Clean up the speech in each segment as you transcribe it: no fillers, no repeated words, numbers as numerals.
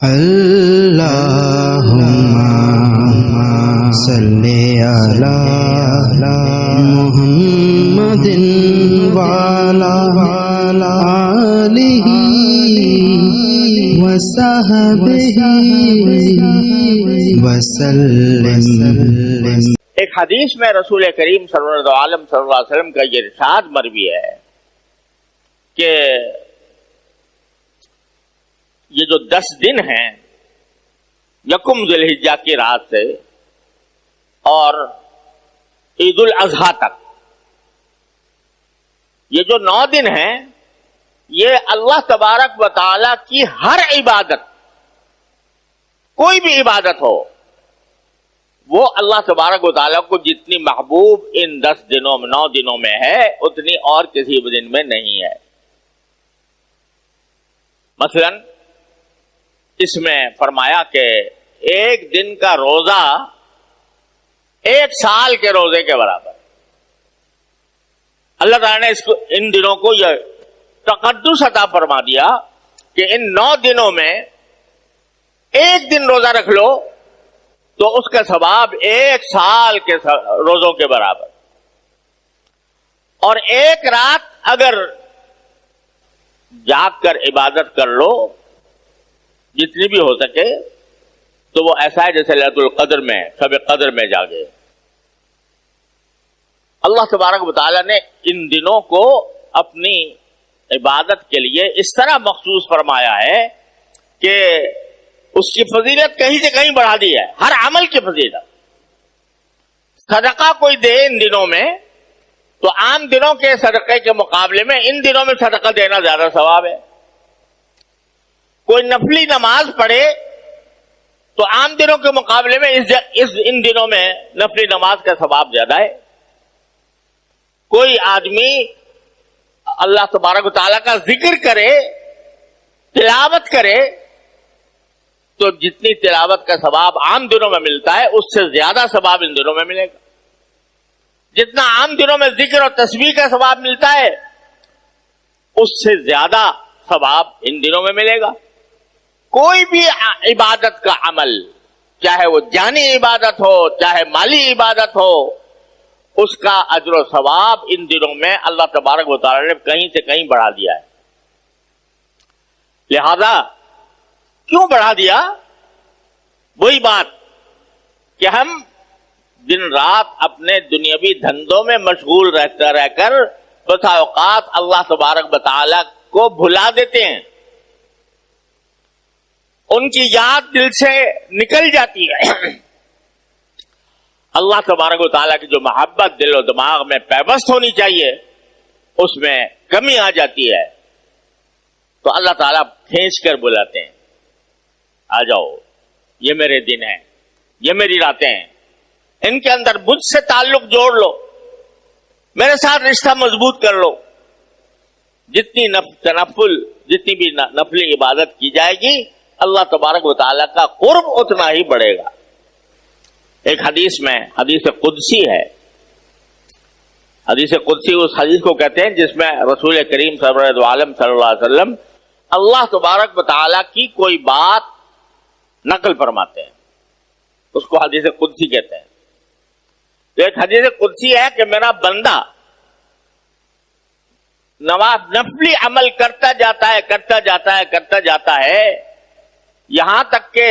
اللہم صلی علی محمد وعلی آلہ وصحبہ وسلم۔ ایک حدیث میں رسول کریم صلی اللہ علیہ وسلم کا یہ ارشاد مروی ہے کہ یہ جو 10 دن ہیں یکم ذی الحجہ کی رات سے اور عید الاضحیٰ تک، یہ جو 9 دن ہیں یہ اللہ تبارک و تعالی کی ہر عبادت، کوئی بھی عبادت ہو، وہ اللہ تبارک و تعالیٰ کو جتنی محبوب ان 10 دنوں میں 9 دنوں میں ہے اتنی اور کسی دن میں نہیں ہے۔ مثلا اس میں فرمایا کہ ایک دن کا روزہ 1 سال کے روزے کے برابر۔ اللہ تعالیٰ نے ان دنوں کو یہ تقدس عطا فرما دیا کہ ان 9 دنوں میں ایک دن روزہ رکھ لو تو اس کا ثواب 1 سال کے روزوں کے برابر، اور ایک رات اگر جاگ کر عبادت کر لو جتنی بھی ہو سکے تو وہ ایسا ہے جیسے لیلۃ القدر میں شب قدر میں جاگے۔ اللہ تبارک و تعالیٰ نے ان دنوں کو اپنی عبادت کے لیے اس طرح مخصوص فرمایا ہے کہ اس کی فضیلت کہیں سے کہیں بڑھا دی ہے، ہر عمل کی فضیلت۔ صدقہ کوئی دے ان دنوں میں تو عام دنوں کے صدقے کے مقابلے میں ان دنوں میں صدقہ دینا زیادہ ثواب ہے۔ کوئی نفلی نماز پڑھے تو عام دنوں کے مقابلے میں ان دنوں میں نفلی نماز کا ثواب زیادہ ہے۔ کوئی آدمی اللہ تبارک و تعالیٰ کا ذکر کرے، تلاوت کرے، تو جتنی تلاوت کا ثواب عام دنوں میں ملتا ہے اس سے زیادہ ثواب ان دنوں میں ملے گا۔ جتنا عام دنوں میں ذکر اور تسبیح کا ثواب ملتا ہے اس سے زیادہ ثواب ان دنوں میں ملے گا۔ کوئی بھی عبادت کا عمل، چاہے وہ جانی عبادت ہو چاہے مالی عبادت ہو، اس کا اجر و ثواب ان دنوں میں اللہ تبارک و تعالی نے کہیں سے کہیں بڑھا دیا ہے۔ لہذا کیوں بڑھا دیا؟ وہی بات کہ ہم دن رات اپنے دنیاوی دھندوں میں مشغول رہ کر بسا اوقات اللہ تبارک و تعالی کو بھلا دیتے ہیں، ان کی یاد دل سے نکل جاتی ہے۔ اللہ تبارک و تعالیٰ کی جو محبت دل و دماغ میں پیوست ہونی چاہیے اس میں کمی آ جاتی ہے، تو اللہ تعالیٰ کھینچ کر بلاتے ہیں، آ جاؤ، یہ میرے دن ہیں، یہ میری راتیں ہیں، ان کے اندر مجھ سے تعلق جوڑ لو، میرے ساتھ رشتہ مضبوط کر لو۔ جتنی جتنی بھی نفلی عبادت کی جائے گی اللہ تبارک و تعالیٰ کا قرب اتنا ہی بڑھے گا۔ ایک حدیث میں، حدیث قدسی ہے، حدیث قدسی اس حدیث کو کہتے ہیں جس میں رسول کریم صلی اللہ علیہ وسلم اللہ تبارک و تعالیٰ کی کوئی بات نقل فرماتے ہیں، اس کو حدیث قدسی کہتے ہیں۔ تو ایک حدیث قدسی ہے کہ میرا بندہ نفلی عمل کرتا جاتا ہے یہاں تک کہ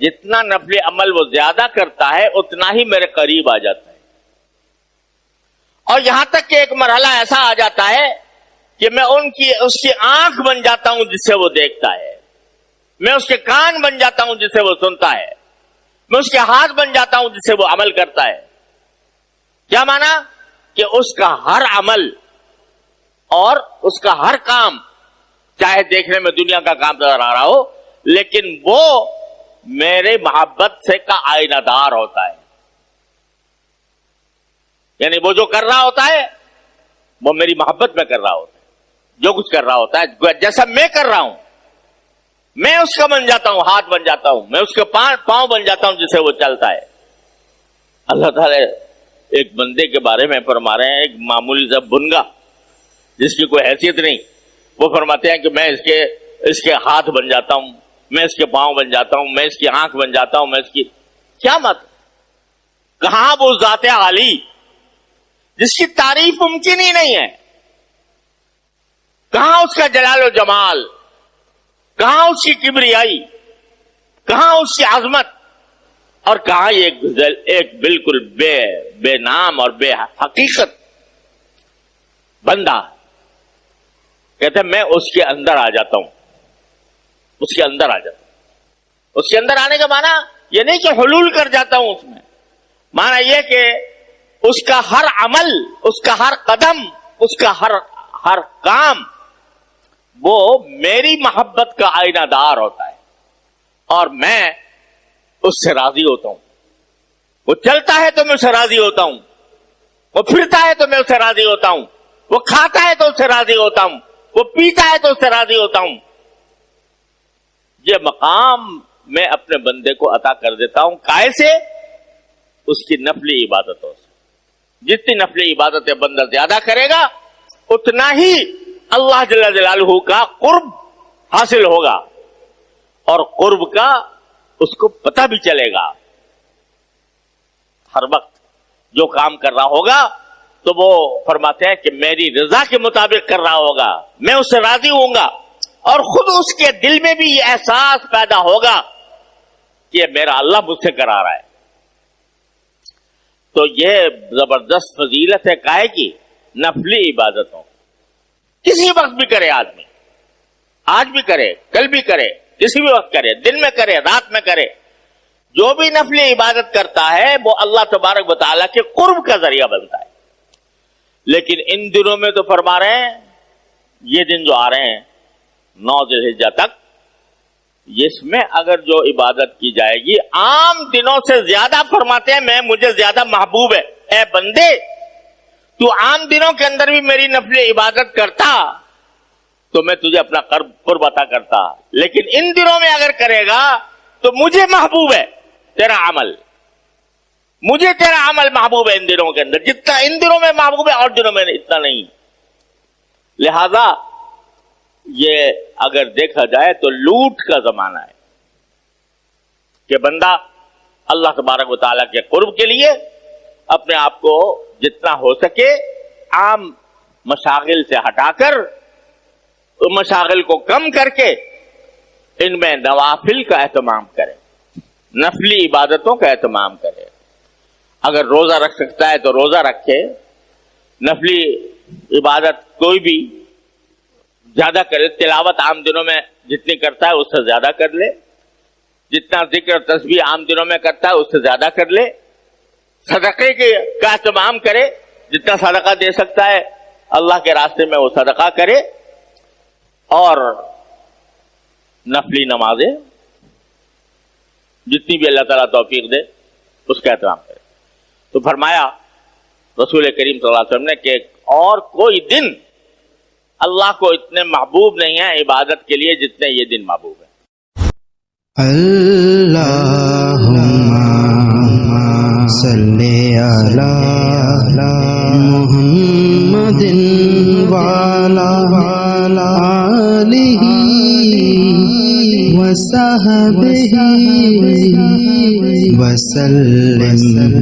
جتنا نفلی عمل وہ زیادہ کرتا ہے اتنا ہی میرے قریب آ جاتا ہے، اور یہاں تک کہ ایک مرحلہ ایسا آ جاتا ہے کہ میں اس کی آنکھ بن جاتا ہوں جس سے وہ دیکھتا ہے، میں اس کے کان بن جاتا ہوں جس سے وہ سنتا ہے، میں اس کے ہاتھ بن جاتا ہوں جس سے وہ عمل کرتا ہے۔ کیا مانا؟ کہ اس کا ہر عمل اور اس کا ہر کام، چاہے دیکھنے میں دنیا کا کام نظر آ رہا ہو، لیکن وہ میرے محبت سے کا آئینہ دار ہوتا ہے، یعنی وہ جو کر رہا ہوتا ہے وہ میری محبت میں کر رہا ہوتا ہے، جو کچھ کر رہا ہوتا ہے جیسا میں کر رہا ہوں میں اس کا بن جاتا ہوں، ہاتھ بن جاتا ہوں، میں اس کے پاؤں بن جاتا ہوں جس سے وہ چلتا ہے۔ اللہ تعالیٰ ایک بندے کے بارے میں فرما رہے ہیں، ایک معمولی سا بنگا جس کی کوئی حیثیت نہیں، وہ فرماتے ہیں کہ میں اس کے ہاتھ بن جاتا ہوں، میں اس کے پاؤں بن جاتا ہوں، میں اس کی آنکھ بن جاتا ہوں، میں اس کی کیا مت؟ کہاں وہ ذات عالی جس کی تعریف ممکن ہی نہیں ہے؟ کہاں اس کا جلال و جمال؟ کہاں اس کی کبریائی؟ کہاں اس کی عظمت؟ اور کہاں ایک بالکل بے نام اور بے حقیقت بندہ کہتے ہیں میں اس کے اندر آ جاتا ہوں، اس کے اندر آ جاتا ہوں۔ اس کے اندر آنے کا معنی یہ نہیں کہ حلول کر جاتا ہوں اس میں، معنی یہ کہ اس کا ہر عمل، اس کا ہر قدم، اس کا ہر کام وہ میری محبت کا آئینہ دار ہوتا ہے، اور میں اس سے راضی ہوتا ہوں۔ وہ چلتا ہے تو میں اس سے راضی ہوتا ہوں، وہ پھرتا ہے تو میں اس سے راضی ہوتا ہوں، وہ کھاتا ہے تو اس سے راضی ہوتا ہوں، وہ پیتا ہے تو اس سے راضی ہوتا ہوں۔ یہ مقام میں اپنے بندے کو عطا کر دیتا ہوں، کائے سے؟ اس کی نفلی عبادتوں سے۔ جتنی نفلی عبادتیں بندہ زیادہ کرے گا اتنا ہی اللہ جل جلالہ کا قرب حاصل ہوگا، اور قرب کا اس کو پتہ بھی چلے گا۔ ہر وقت جو کام کر رہا ہوگا تو وہ فرماتے ہیں کہ میری رضا کے مطابق کر رہا ہوگا، میں اس سے راضی ہوں گا، اور خود اس کے دل میں بھی یہ احساس پیدا ہوگا کہ میرا اللہ مجھ سے کرا رہا ہے۔ تو یہ زبردست فضیلت ہے کائے کی؟ نفلی عبادتوں۔ کسی وقت بھی کرے آدمی، آج بھی کرے، کل بھی کرے، کسی بھی وقت کرے، دن میں کرے، رات میں کرے، جو بھی نفلی عبادت کرتا ہے وہ اللہ تبارک و تعالیٰ کے قرب کا ذریعہ بنتا ہے۔ لیکن ان دنوں میں تو فرما رہے ہیں، یہ دن جو آ رہے ہیں 9 ذی الحجہ تک، اس میں اگر جو عبادت کی جائے گی عام دنوں سے زیادہ، فرماتے ہیں میں مجھے زیادہ محبوب ہے۔ اے بندے، تو عام دنوں کے اندر بھی میری نفلی عبادت کرتا تو میں تجھے اپنا قرب عطا کرتا، لیکن ان دنوں میں اگر کرے گا تو مجھے محبوب ہے تیرا عمل، مجھے تیرا عمل محبوب ہے ان دنوں کے اندر، جتنا ان دنوں میں محبوب ہے اور دنوں میں اتنا نہیں۔ لہذا یہ اگر دیکھا جائے تو لوٹ کا زمانہ ہے کہ بندہ اللہ تبارک و تعالیٰ کے قرب کے لیے اپنے آپ کو جتنا ہو سکے عام مشاغل سے ہٹا کر، مشاغل کو کم کر کے ان میں نوافل کا اہتمام کرے، نفلی عبادتوں کا اہتمام کرے۔ اگر روزہ رکھ سکتا ہے تو روزہ رکھے، نفلی عبادت کوئی بھی زیادہ کرے، تلاوت عام دنوں میں جتنی کرتا ہے اس سے زیادہ کر لے، جتنا ذکر تسبیح عام دنوں میں کرتا ہے اس سے زیادہ کر لے، صدقے کا اہتمام کرے، جتنا صدقہ دے سکتا ہے اللہ کے راستے میں وہ صدقہ کرے، اور نفلی نمازیں جتنی بھی اللہ تعالیٰ توفیق دے اس کا اہتمام کرے۔ تو فرمایا رسول کریم صلی اللہ علیہ وسلم نے کہ اور کوئی دن اللہ کو اتنے محبوب نہیں ہے عبادت کے لیے جتنے یہ دن محبوب ہے۔ اللہم صلی علی محمد وعلی آلہ وصحبہ وسلم۔